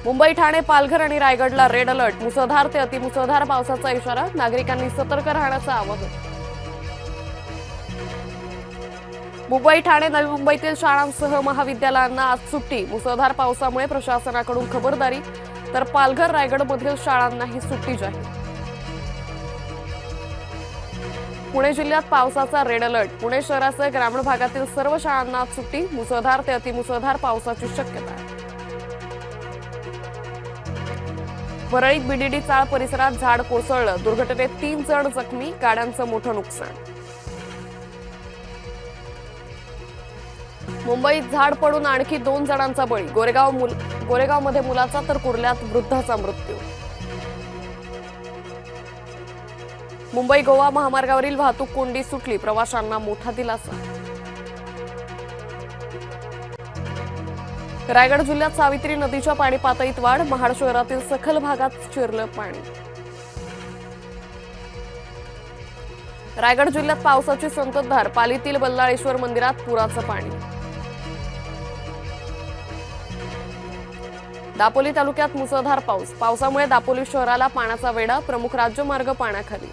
मुंबई, ठाणे, पालघर आणि रायगडला red alert. मुसळधार ते अतिमुसळधार पावसाचा इशारा. नागरिकांनी सतर्क राहण्याचं आवाहन. मुंबई, ठाणे, नवी मुंबईतील शाळांसह महाविद्यालयांना आज सुट्टी. मुसळधार पावसामुळे प्रशासनाकडून खबरदारी. तर पालघर, रायगडमधील शाळांनाही सुट्टी जाहीर. पुणे जिल्ह्यात पावसाचा रेड अलर्ट. पुणे शहरासह ग्रामीण भागातील सर्व शाळांना आज सुट्टी. मुसळधार ते अतिमुसळधार पावसाची शक्यता आहे. वरळीत बीडीडी चाळ परिसरात झाड कोसळलं. दुर्घटनेत 3 जण जखमी. गाड्यांचं मोठं नुकसान. मुंबईत झाड पडून आणखी 2 जणांचा बळी. गोरेगावमध्ये मुलाचा तर कुर्ल्यात वृद्धाचा मृत्यू. मुंबई गोवा महामार्गावरील वाहतूक कोंडी सुटली. प्रवाशांना मोठा दिलासा. रायगड जिल्ह्यात सावित्री नदीच्या पाणी पातळीत वाढ. महाड शहरातील सखल भागात शिरलं पाणी. रायगड जिल्ह्यात पावसाची संततधार. पालीतील बल्लाळेश्वर मंदिरात पुराचं पाणी. दापोली तालुक्यात मुसळधार पाऊस. पावसामुळे दापोली शहराला पाण्याचा वेढा. प्रमुख राज्यमार्ग पाण्याखाली.